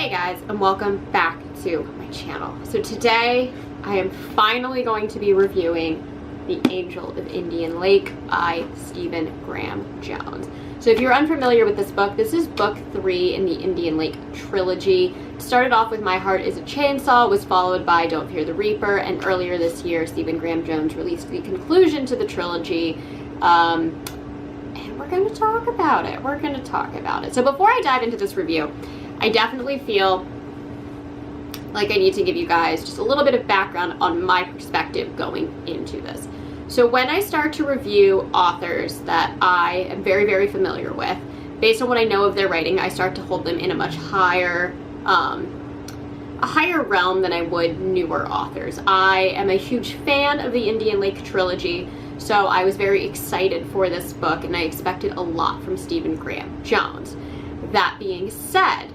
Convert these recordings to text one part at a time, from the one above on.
Hey guys, and welcome back to my channel. So today I am finally going to be reviewing The Angel of Indian Lake by Stephen Graham Jones. So if you're unfamiliar with this book, this is book 3 in the Indian Lake Trilogy. It started off with My Heart is a Chainsaw, was followed by Don't Fear the Reaper, and earlier this year Stephen Graham Jones released the conclusion to the trilogy. And we're going to talk about it. So before I dive into this review, I definitely feel like I need to give you guys just a little bit of background on my perspective going into this. So when I start to review authors that I am very, very familiar with, based on what I know of their writing, I start to hold them in a much higher, a higher realm than I would newer authors. I am a huge fan of the Indian Lake Trilogy, so I was very excited for this book and I expected a lot from Stephen Graham Jones. That being said,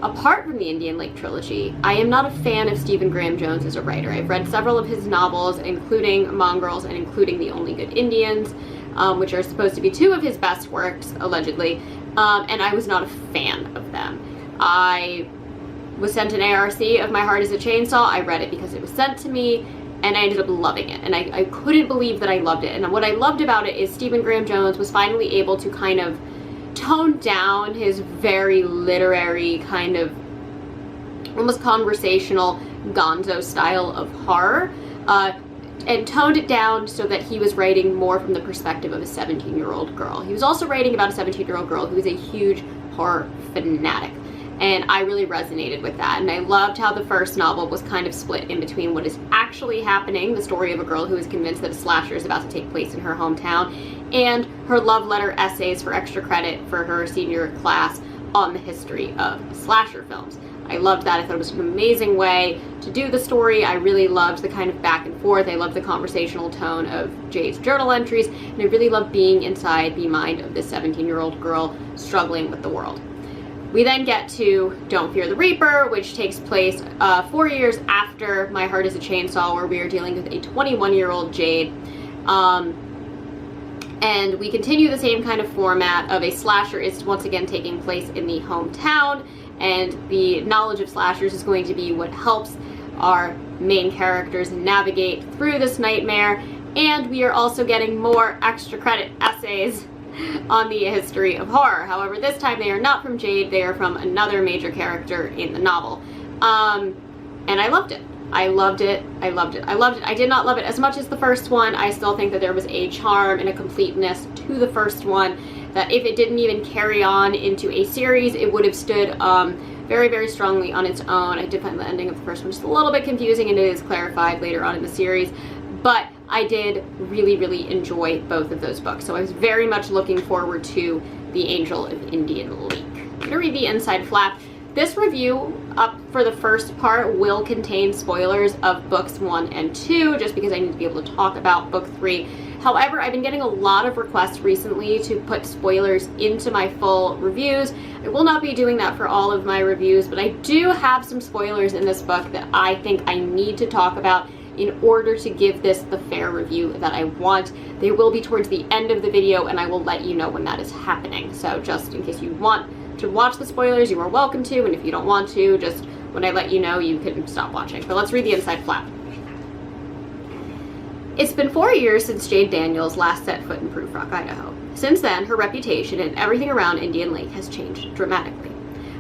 apart from the Indian Lake Trilogy, I am not a fan of Stephen Graham Jones as a writer. I've read several of his novels, including Mongrels and including The Only Good Indians, which are supposed to be 2 of his best works, allegedly, and I was not a fan of them. I was sent an ARC of My Heart is a Chainsaw. I read it because it was sent to me, and I ended up loving it, and I couldn't believe that I loved it. And what I loved about it is Stephen Graham Jones was finally able to kind of tone down his very literary, kind of almost conversational gonzo style of horror, and toned it down so that he was writing more from the perspective of a 17-year-old girl. He was also writing about a 17-year-old girl who is a huge horror fanatic, and I really resonated with that. And I loved how the first novel was kind of split in between what is actually happening, the story of a girl who is convinced that a slasher is about to take place in her hometown, and her love letter essays for extra credit for her senior class on the history of slasher films. I loved that. I thought it was an amazing way to do the story. I really loved the kind of back and forth. I loved the conversational tone of Jade's journal entries, and I really loved being inside the mind of this 17-year-old girl struggling with the world. We then get to Don't Fear the Reaper, which takes place 4 years after My Heart is a Chainsaw, where we are dealing with a 21-year-old Jade. And we continue the same kind of format of a slasher is once again taking place in the hometown, and the knowledge of slashers is going to be what helps our main characters navigate through this nightmare. And we are also getting more extra credit essays on the history of horror. However, this time they are not from Jade, they are from another major character in the novel. And I loved it. I loved it. I did not love it as much as the first one. I still think that there was a charm and a completeness to the first one that if it didn't even carry on into a series, it would have stood very, very strongly on its own. I did find the ending of the first one just a little bit confusing, and it is clarified later on in the series. But I did really, really enjoy both of those books. So I was very much looking forward to The Angel of Indian Lake. I'm going to read the inside flap. This review, up for the first part, will contain spoilers of books 1 and 2, just because I need to be able to talk about book 3. However, I've been getting a lot of requests recently to put spoilers into my full reviews. I will not be doing that for all of my reviews, but I do have some spoilers in this book that I think I need to talk about in order to give this the fair review that I want. They will be towards the end of the video, and I will let you know when that is happening. So just in case you want to watch the spoilers, you are welcome to, and if you don't want to, just when I let you know, you can stop watching. But let's read the inside flap. It's been 4 years since Jade Daniels last set foot in Prynne, Idaho. Since then, her reputation and everything around Indian Lake has changed dramatically.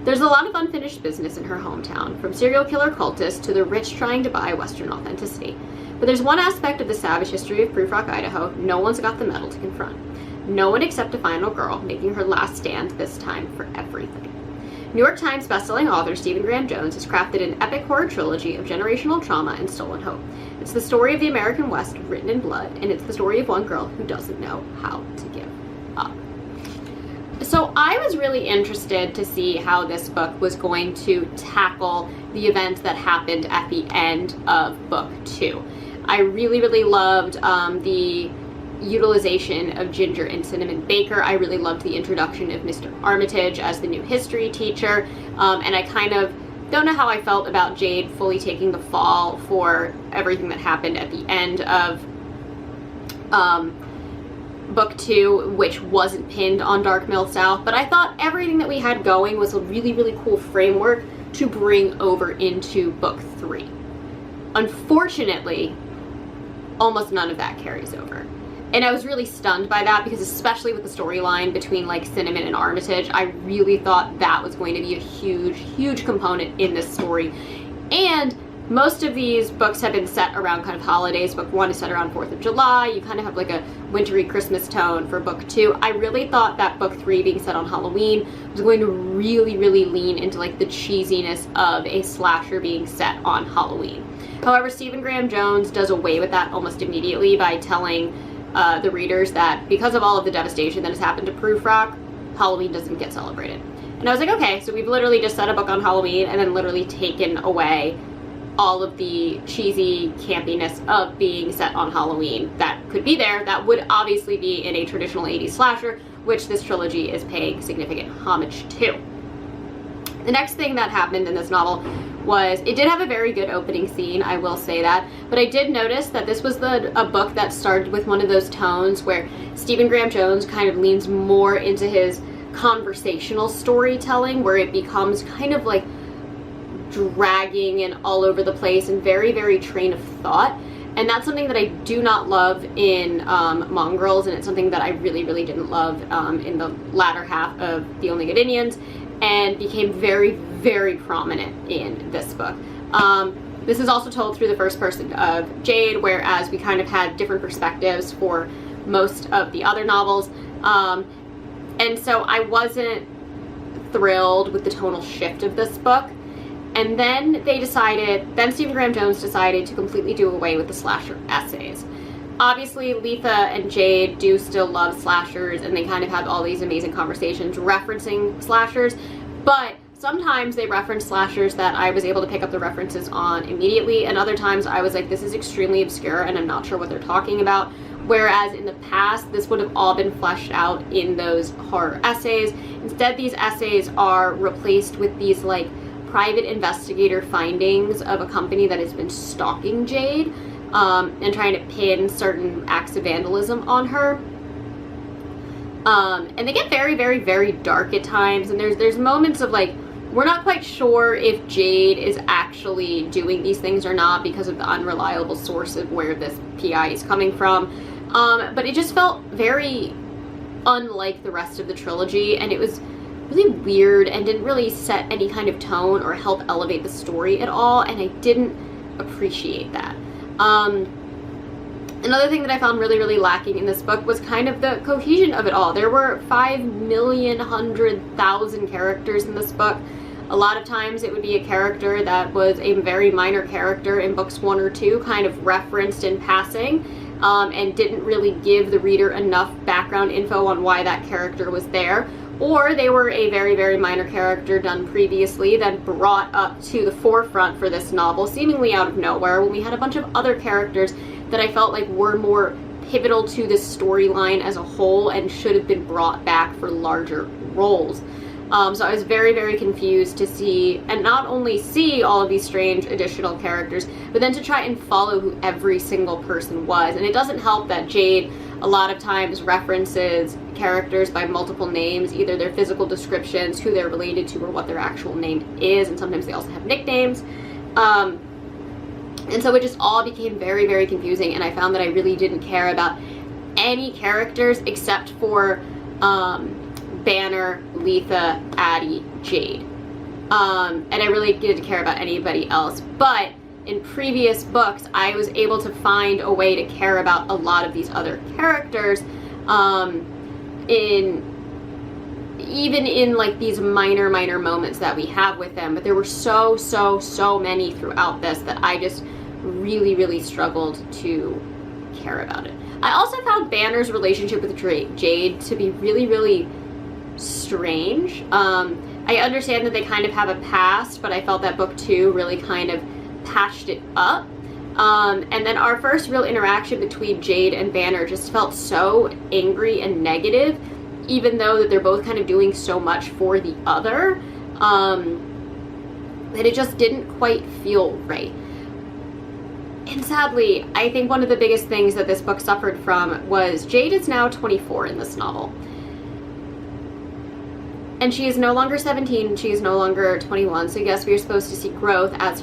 There's a lot of unfinished business in her hometown, from serial killer cultists to the rich trying to buy Western authenticity. But there's one aspect of the savage history of Prynne, Idaho no one's got the mettle to confront. No one except a final girl making her last stand, this time for everything. New York Times bestselling author Stephen Graham Jones has crafted an epic horror trilogy of generational trauma and stolen hope. It's the story of the American West written in blood, and it's the story of one girl who doesn't know how to give up. So I was really interested to see how this book was going to tackle the events that happened at the end of book 2. I really, really loved the utilization of Ginger and Cinnamon Baker. I really loved the introduction of Mr. Armitage as the new history teacher, and I kind of don't know how I felt about Jade fully taking the fall for everything that happened at the end of book 2, which wasn't pinned on Dark Mill South, but I thought everything that we had going was a really, really cool framework to bring over into book 3. Unfortunately, almost none of that carries over. And I was really stunned by that because, especially with the storyline between like Cinnamon and Armitage, I really thought that was going to be a huge, huge component in this story. And most of these books have been set around kind of holidays. Book 1 is set around 4th of July. You kind of have like a wintry Christmas tone for book 2. I really thought that book 3, being set on Halloween, was going to really, really lean into like the cheesiness of a slasher being set on Halloween. However, Stephen Graham Jones does away with that almost immediately by telling the readers that because of all of the devastation that has happened to Proof Rock, Halloween doesn't get celebrated. And I was like, okay, so we've literally just set a book on Halloween and then literally taken away all of the cheesy campiness of being set on Halloween that could be there, that would obviously be in a traditional 80s slasher, which this trilogy is paying significant homage to. The next thing that happened in this novel was, it did have a very good opening scene, I will say that, but I did notice that this was a book that started with one of those tones where Stephen Graham Jones kind of leans more into his conversational storytelling, where it becomes kind of like dragging and all over the place and very, very train of thought. And that's something that I do not love in Mongrels, and it's something that I really, really didn't love in the latter half of The Only Good Indians, and became very, very prominent in this book. This is also told through the first person of Jade, whereas we kind of had different perspectives for most of the other novels. And so I wasn't thrilled with the tonal shift of this book. And then Stephen Graham Jones decided to completely do away with the slasher essays. Obviously, Letha and Jade do still love slashers, and they kind of have all these amazing conversations referencing slashers, but sometimes they reference slashers that I was able to pick up the references on immediately, and other times I was like, this is extremely obscure and I'm not sure what they're talking about. Whereas in the past, this would have all been fleshed out in those horror essays. Instead, these essays are replaced with these like private investigator findings of a company that has been stalking Jade and trying to pin certain acts of vandalism on her. And they get very, very, very dark at times, and there's moments of like, we're not quite sure if Jade is actually doing these things or not because of the unreliable source of where this PI is coming from. But it just felt very unlike the rest of the trilogy, and it was really weird and didn't really set any kind of tone or help elevate the story at all, and I didn't appreciate that. Another thing that I found really, really lacking in this book was kind of the cohesion of it all. There were 5,100,000 characters in this book. A lot of times it would be a character that was a very minor character in books 1 or 2, kind of referenced in passing, and didn't really give the reader enough background info on why that character was there. Or they were a very, very minor character done previously, then brought up to the forefront for this novel, seemingly out of nowhere, when we had a bunch of other characters that I felt like were more pivotal to this storyline as a whole and should have been brought back for larger roles. So I was very, very confused to see, and not only see all of these strange additional characters, but then to try and follow who every single person was. And it doesn't help that Jade a lot of times references characters by multiple names, either their physical descriptions, who they're related to, or what their actual name is, and sometimes they also have nicknames. And so it just all became very, very confusing, and I found that I really didn't care about any characters except for Banner, Letha, Addie, Jade. And I really didn't care about anybody else. But in previous books, I was able to find a way to care about a lot of these other characters, even in like these minor moments that we have with them. But there were so many throughout this that I just really, really struggled to care about it. I also found Banner's relationship with Jade to be really, really strange. I understand that they kind of have a past, but I felt that book 2 really kind of patched it up. And then our first real interaction between Jade and Banner just felt so angry and negative, even though that they're both kind of doing so much for the other, that it just didn't quite feel right. And sadly, I think one of the biggest things that this book suffered from was Jade is now 24 in this novel. And she is no longer 17, she is no longer 21, so yes, we are supposed to see growth as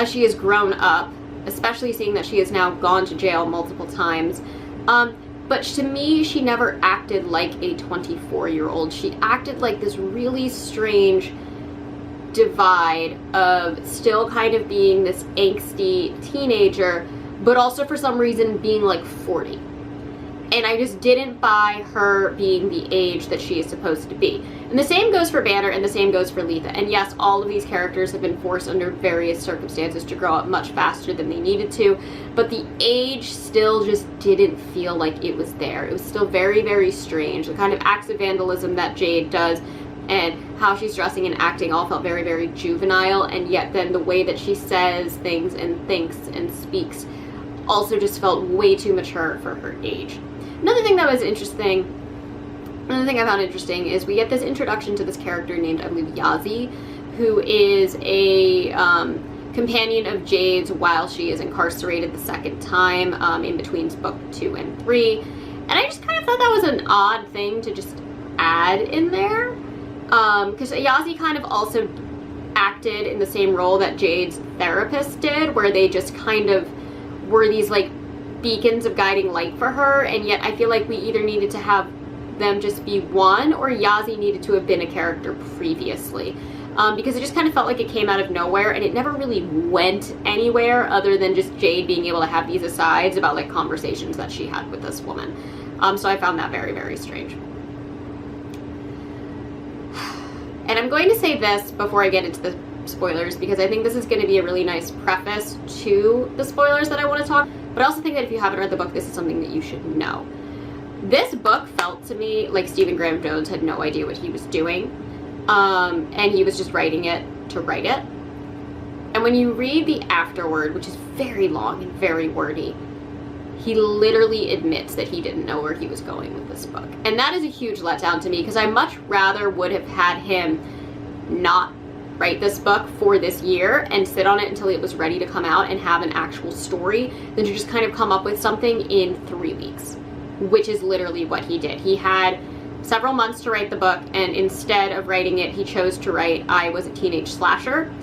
she has grown up, especially seeing that she has now gone to jail multiple times. But to me, she never acted like a 24-year-old. She acted like this really strange divide of still kind of being this angsty teenager, but also for some reason being like 40. And I just didn't buy her being the age that she is supposed to be. And the same goes for Banner, and the same goes for Letha. And yes, all of these characters have been forced under various circumstances to grow up much faster than they needed to, but the age still just didn't feel like it was there. It was still very, very strange. The kind of acts of vandalism that Jade does and how she's dressing and acting all felt very, very juvenile, and yet then the way that she says things and thinks and speaks also just felt way too mature for her age. Another thing I found interesting is we get this introduction to this character named, I believe, Yazi, who is a companion of Jade's while she is incarcerated the second time, in between book 2 and 3. And I just kind of thought that was an odd thing to just add in there, because Yazi kind of also acted in the same role that Jade's therapist did, where they just kind of were these like beacons of guiding light for her, and yet I feel like we either needed to have them just be one, or Yazi needed to have been a character previously, because it just kind of felt like it came out of nowhere, and it never really went anywhere other than just Jade being able to have these asides about like conversations that she had with this woman. So I found that very, very strange. And I'm going to say this before I get into the spoilers, because I think this is going to be a really nice preface to the spoilers that I want to talk. But I also think that if you haven't read the book, this is something that you should know. This book felt to me like Stephen Graham Jones had no idea what he was doing, and he was just writing it to write it. And when you read the afterword, which is very long and very wordy, he literally admits that he didn't know where he was going with this book. And that is a huge letdown to me, because I much rather would have had him not write this book for this year and sit on it until it was ready to come out and have an actual story than to just kind of come up with something in 3 weeks, which is literally what he did. He had several months to write the book, and instead of writing it, he chose to write I Was a Teenage Slasher,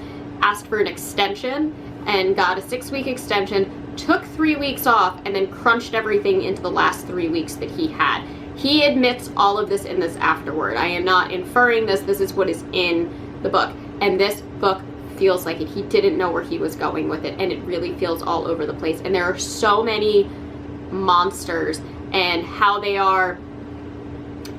asked for an extension, and got a 6-week extension, took 3 weeks off, and then crunched everything into the last 3 weeks that he had. He admits all of this in this afterword. I am not inferring this. This is what is in the book. And this book feels like it. He didn't know where he was going with it, and it really feels all over the place. And there are so many monsters, and how they are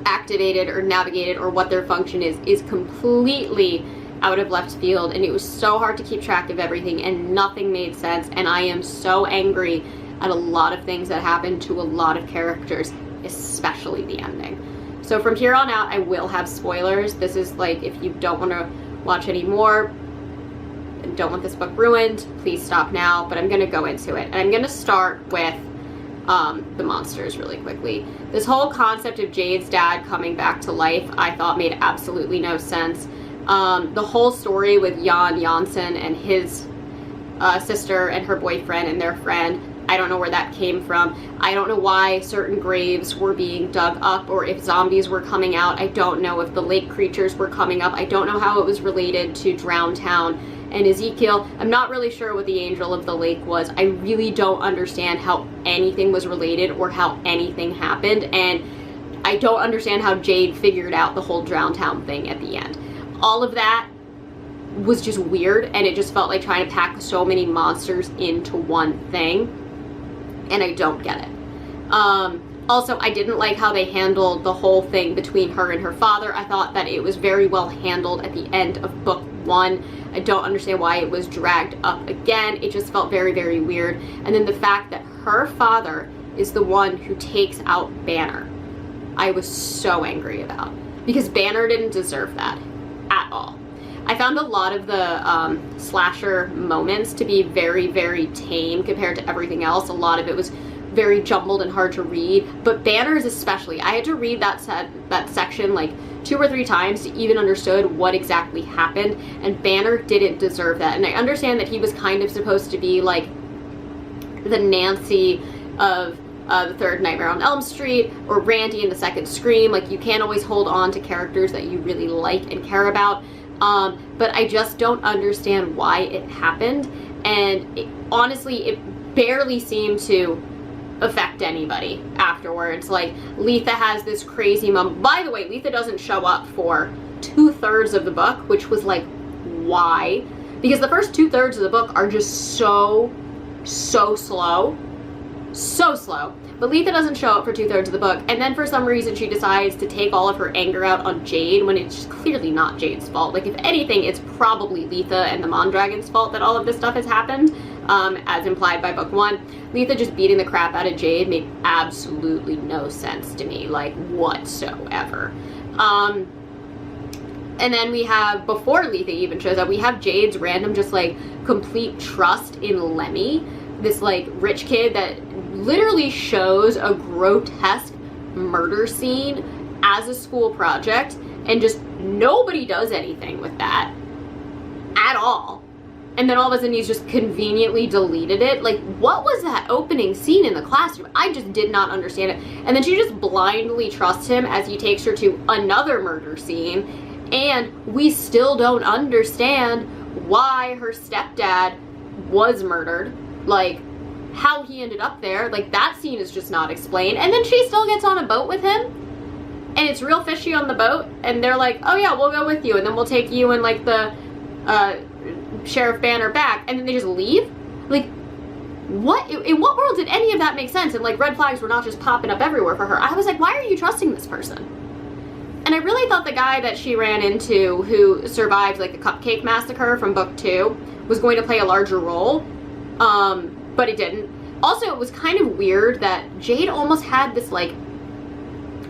activated or navigated or what their function is completely out of left field. And it was so hard to keep track of everything, and nothing made sense. And I am so angry at a lot of things that happened to a lot of characters, especially the ending. So from here on out, I will have spoilers. This is like, if you don't want to watch any more and don't want this book ruined, please stop now. But I'm going to go into it, and I'm going to start with the monsters really quickly. This whole concept of Jade's dad coming back to life, I thought made absolutely no sense. The whole story with Jan Janssen and his sister and her boyfriend and their friend, I don't know where that came from. I don't know why certain graves were being dug up, or if zombies were coming out. I don't know if the lake creatures were coming up. I don't know how it was related to Drowned Town and Ezekiel. I'm not really sure what the Angel of the Lake was. I really don't understand how anything was related or how anything happened, and I don't understand how Jade figured out the whole Drowned Town thing at the end. All of that was just weird, and it just felt like trying to pack so many monsters into one thing, and I don't get it. Also, I didn't like how they handled the whole thing between her and her father. I thought that it was very well handled at the end of book 1. I don't understand why it was dragged up again. It just felt very, very weird. And then the fact that her father is the one who takes out Banner, I was so angry about, because Banner didn't deserve that at all. I found a lot of the slasher moments to be very, very tame compared to everything else. A lot of it was very jumbled and hard to read, but Banner's especially. I had to read that section like 2 or 3 times to even understood what exactly happened, and Banner didn't deserve that. And I understand that he was kind of supposed to be like the Nancy of the third Nightmare on Elm Street, or Randy in the second Scream. Like, you can't always hold on to characters that you really like and care about. But I just don't understand why it happened, and honestly, it barely seemed to affect anybody afterwards. Like, Letha has this crazy moment. By the way, Letha doesn't show up for 2/3 of the book, which was like, why? Because the first 2/3 of the book are just so slow. So slow. But Letha doesn't show up for 2/3 of the book, and then for some reason she decides to take all of her anger out on Jade when it's just clearly not Jade's fault. Like, if anything, it's probably Letha and the Mondragon's fault that all of this stuff has happened, as implied by book 1. Letha just beating the crap out of Jade made absolutely no sense to me, like, whatsoever. And then we have, before Letha even shows up, we have Jade's random just, like, complete trust in Lemmy, this, like, rich kid that literally shows a grotesque murder scene as a school project, and just nobody does anything with that at all. And then all of a sudden he's just conveniently deleted it. Like, what was that opening scene in the classroom? I just did not understand it. And then she just blindly trusts him as he takes her to another murder scene, and we still don't understand why her stepdad was murdered. Like, how he ended up there. Like, that scene is just not explained. And then she still gets on a boat with him, and it's real fishy on the boat, and they're like, oh yeah, we'll go with you, and then we'll take you and, like, the Sheriff Banner back, and then they just leave? Like, what? In what world did any of that make sense? And, like, red flags were not just popping up everywhere for her. I was like, why are you trusting this person? And I really thought the guy that she ran into, who survived, like, the Cupcake Massacre from book 2, was going to play a larger role, but it didn't. Also, it was kind of weird that Jade almost had this, like,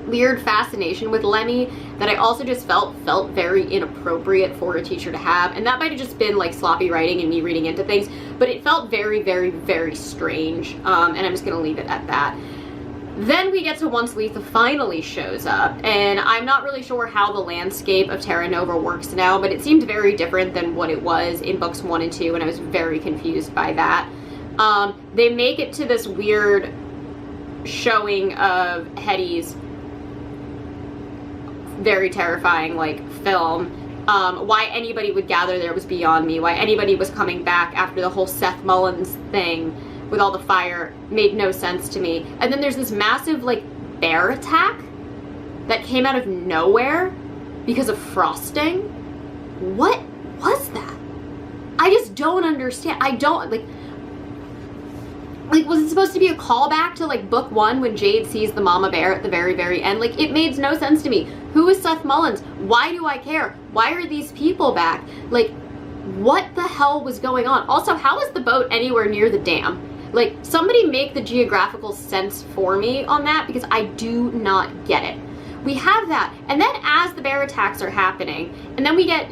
weird fascination with Lemmy that I also just felt very inappropriate for a teacher to have. And that might have just been, like, sloppy writing and me reading into things, but it felt very, very, very strange. And I'm just gonna leave it at that. Then we get to once Letha finally shows up, and I'm not really sure how the landscape of Terra Nova works now, but it seemed very different than what it was in books 1 and 2, and I was very confused by that. They make it to this weird showing of Hetty's very terrifying, like, film. Why anybody would gather there was beyond me. Why anybody was coming back after the whole Seth Mullins thing with all the fire made no sense to me. And then there's this massive, like, bear attack that came out of nowhere because of frosting. What was that? I just don't understand. I don't, like, was it supposed to be a callback to, like, book 1 when Jade sees the mama bear at the very, very end? Like, it made no sense to me. Who is Seth Mullins? Why do I care? Why are these people back? Like, what the hell was going on? Also, how is the boat anywhere near the dam? Like, somebody make the geographical sense for me on that, because I do not get it. We have that, and then as the bear attacks are happening, and then we get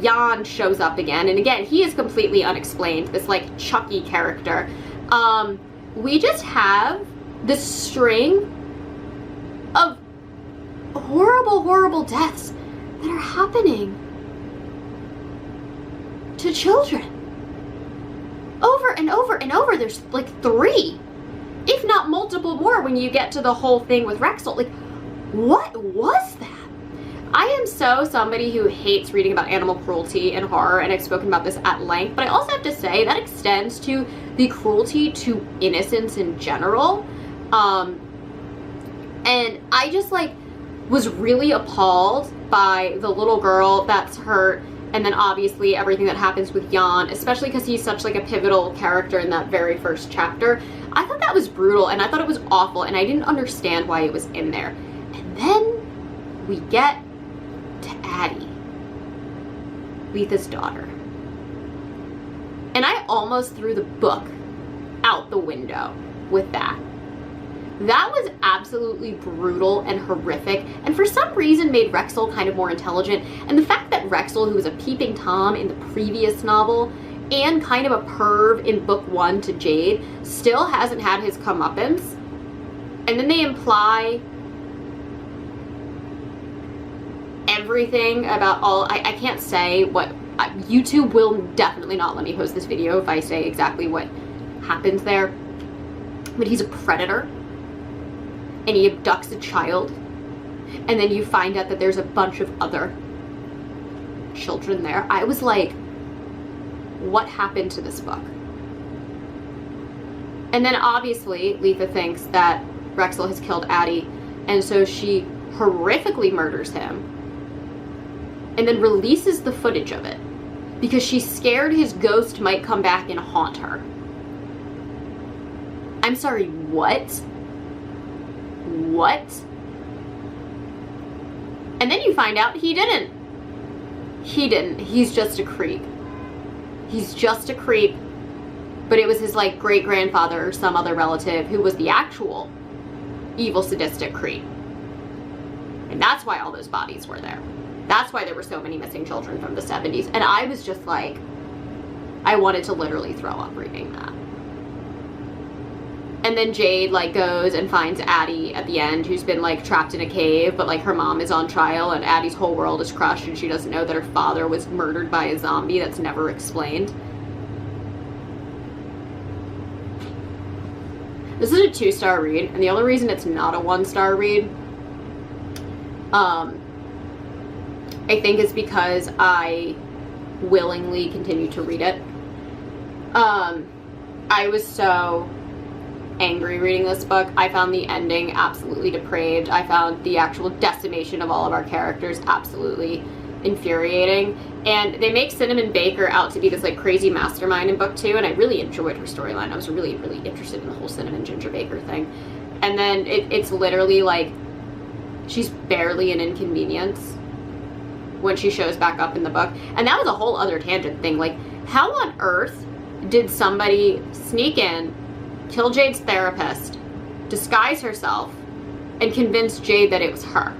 Jan shows up again, and again, he is completely unexplained, this, like, Chucky character. We just have this string of horrible, horrible deaths that are happening to children. Over and over and over. There's, like, 3, if not multiple more, when you get to the whole thing with Rexel. Like, what was that? I am so somebody who hates reading about animal cruelty and horror, and I've spoken about this at length, but I also have to say that extends to the cruelty to innocence in general. And I just, like, was really appalled by the little girl that's hurt, and then obviously everything that happens with Jan, especially because he's such, like, a pivotal character in that very first chapter. I thought that was brutal, and I thought it was awful, and I didn't understand why it was in there. And then we get to Addie, Letha's daughter. And I almost threw the book out the window with that. That was absolutely brutal and horrific, and for some reason made Rexel kind of more intelligent. And the fact that Rexel, who was a peeping Tom in the previous novel, and kind of a perv in book 1 to Jade, still hasn't had his comeuppance. And then they imply everything about all, I can't say what, YouTube will definitely not let me post this video if I say exactly what happens there, but he's a predator, and he abducts a child, and then you find out that there's a bunch of other children there. I was like, what happened to this book? And then obviously Letha thinks that Rexel has killed Addie, and so she horrifically murders him and then releases the footage of it because she's scared his ghost might come back and haunt her. I'm sorry, what? What? And then you find out he didn't. He didn't. He's just a creep. He's just a creep. But it was his, like, great-grandfather or some other relative who was the actual evil, sadistic creep. And that's why all those bodies were there. That's why there were so many missing children from the 70s. And I was just like, I wanted to literally throw up reading that. And then Jade, like, goes and finds Addie at the end, who's been, like, trapped in a cave, but, like, her mom is on trial, and Addie's whole world is crushed, and she doesn't know that her father was murdered by a zombie that's never explained. This is a 2-star read, and the only reason it's not a 1-star read, I think is because I willingly continue to read it. I was so angry reading this book. I found the ending absolutely depraved. I found the actual decimation of all of our characters absolutely infuriating. And they make Cinnamon Baker out to be this, like, crazy mastermind in book 2, and I really enjoyed her storyline. I was really, really interested in the whole Cinnamon Ginger Baker thing. And then it's literally like she's barely an inconvenience when she shows back up in the book. And that was a whole other tangent thing. Like, how on earth did somebody sneak in, kill Jade's therapist, disguise herself, and convince Jade that it was her?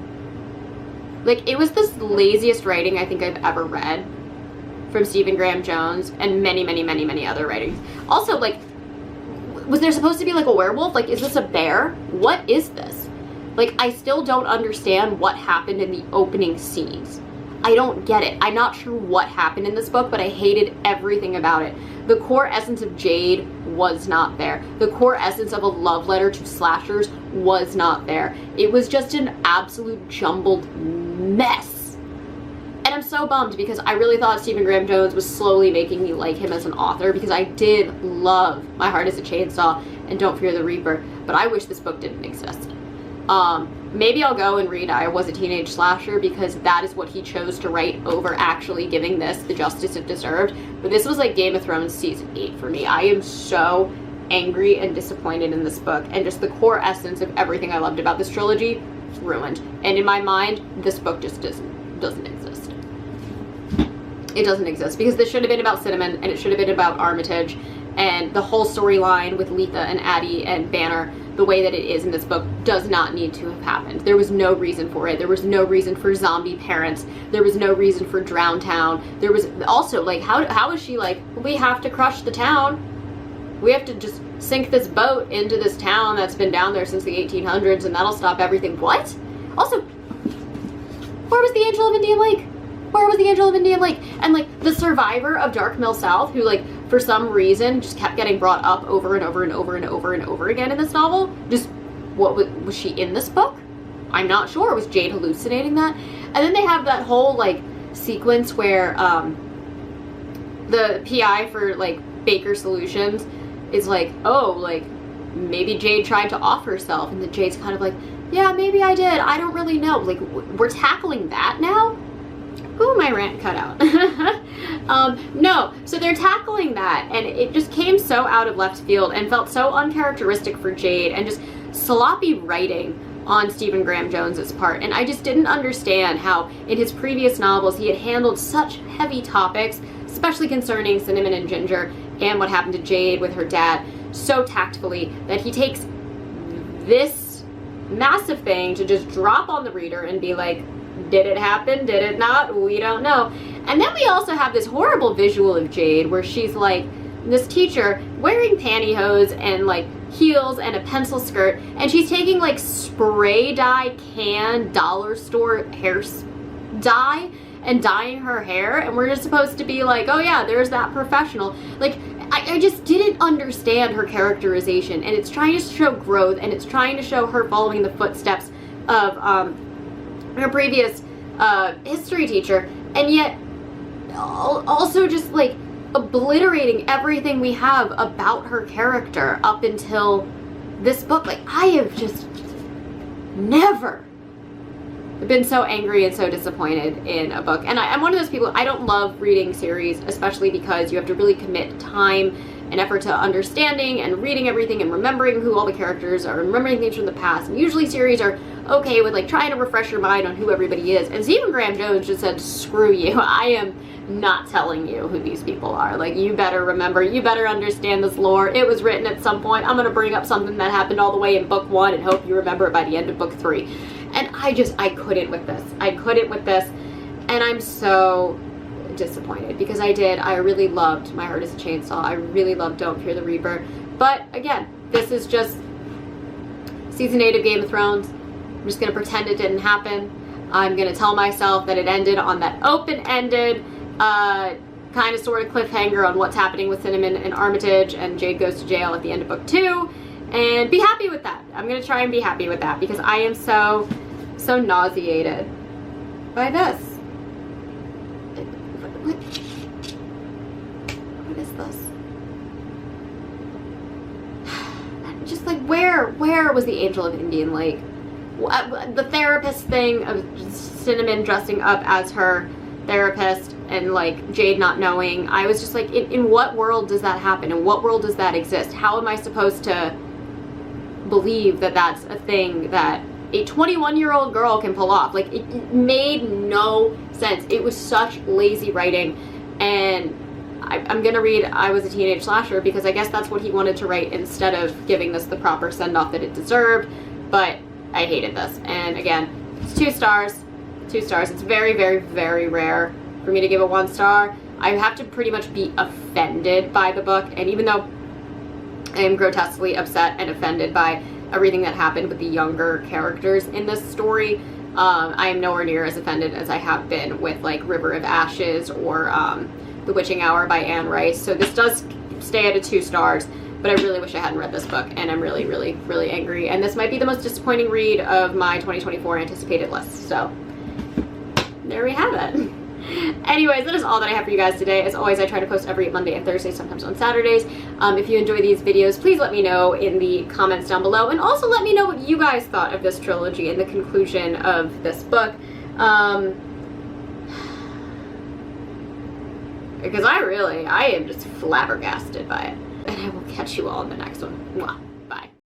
Like, it was the laziest writing I think I've ever read from Stephen Graham Jones and many, many, many, many other writings. Also, like, was there supposed to be, like, a werewolf? Like, is this a bear? What is this? Like, I still don't understand what happened in the opening scenes. I don't get it. I'm not sure what happened in this book, but I hated everything about it. The core essence of Jade was not there. The core essence of a love letter to slashers was not there. It was just an absolute jumbled mess. And I'm so bummed because I really thought Stephen Graham Jones was slowly making me like him as an author, because I did love My Heart is a Chainsaw and Don't Fear the Reaper, but I wish this book didn't exist. Maybe I'll go and read I Was a Teenage Slasher, because that is what he chose to write over actually giving this the justice it deserved. But this was like Game of Thrones season 8 for me. I am so angry and disappointed in this book, and just the core essence of everything I loved about this trilogy ruined. And in my mind, this book just doesn't exist. It doesn't exist, because this should have been about Cinnamon, and it should have been about Armitage, and the whole storyline with Letha and Addie and Banner, the way that it is in this book, does not need to have happened. There was no reason for it. There was no reason for zombie parents. There was no reason for Drown Town. There was also, like, how is she like, we have to crush the town. We have to just sink this boat into this town that's been down there since the 1800s, and that'll stop everything. What? Also, where was the Angel of Indian Lake? Where was the Angel of Indian Lake? And, like, the survivor of Dark Mill South, who, like, for some reason just kept getting brought up over and over and over and over and over again in this novel. Just, what was she in this book? I'm not sure. Was Jade hallucinating that? And then they have that whole, like, sequence where the PI for, like, Baker Solutions is like, oh, like, maybe Jade tried to off herself, and then Jade's kind of like, yeah, maybe I did. I don't really know. Like, we're tackling that now? Ooh, my rant cut out. No, so they're tackling that, and it just came so out of left field and felt so uncharacteristic for Jade, and just sloppy writing on Stephen Graham Jones's part. And I just didn't understand how in his previous novels he had handled such heavy topics, especially concerning Cinnamon and Ginger and what happened to Jade with her dad, so tactfully, that he takes this massive thing to just drop on the reader and be like, did it happen? Did it not? We don't know. And then we also have this horrible visual of Jade where she's like this teacher wearing pantyhose and like heels and a pencil skirt, and she's taking like spray dye can dollar store hair dye and dyeing her hair, and we're just supposed to be like, oh yeah, there's that professional. Like, I just didn't understand her characterization, and it's trying to show growth, and it's trying to show her following the footsteps of her previous history teacher, and yet also just like obliterating everything we have about her character up until this book. Like, I have just never been so angry and so disappointed in a book. And I'm one of those people, I don't love reading series, especially because you have to really commit time and effort to understanding and reading everything and remembering who all the characters are and remembering things from the past. And usually series are okay with like trying to refresh your mind on who everybody is. And Stephen Graham Jones just said, screw you, I am not telling you who these people are. Like, you better remember, you better understand this lore. It was written at some point. I'm gonna bring up something that happened all the way in book 1 and hope you remember it by the end of book 3. And I couldn't with this. I couldn't with this. And I'm so disappointed because I really loved My Heart is a Chainsaw. I really loved Don't Fear the Reaper. But again, this is just season 8 of Game of Thrones. I'm just gonna pretend it didn't happen. I'm gonna tell myself that it ended on that open-ended, kind of sort of cliffhanger on what's happening with Cinnamon and Armitage, and Jade goes to jail at the end of book 2, and be happy with that. I'm gonna try and be happy with that because I am so nauseated by this. What is this? Just like, where was the Angel of Indian Lake? The therapist thing of Cinnamon dressing up as her therapist and like Jade not knowing, I was just like, in what world does that happen? In what world does that exist? How am I supposed to believe that that's a thing that a 21-year-old girl can pull off? Like, it made no sense. It was such lazy writing, and I'm gonna read I Was a Teenage Slasher because I guess that's what he wanted to write instead of giving this the proper send-off that it deserved, but I hated this. And again, it's 2 stars. 2 stars. It's very, very, very rare for me to give a 1 star. I have to pretty much be offended by the book, and even though I am grotesquely upset and offended by everything that happened with the younger characters in this story, I am nowhere near as offended as I have been with like River of Ashes or The Witching Hour by Anne Rice. So this does stay at a 2 stars, but I really wish I hadn't read this book, and I'm really, really, really angry. And this might be the most disappointing read of my 2024 anticipated list. So there we have it. Anyways, that is all that I have for you guys today. As always, I try to post every Monday and Thursday, sometimes on Saturdays. If you enjoy these videos, please let me know in the comments down below, and also let me know what you guys thought of this trilogy and the conclusion of this book. Because I am just flabbergasted by it. And I will catch you all in the next one. Mwah.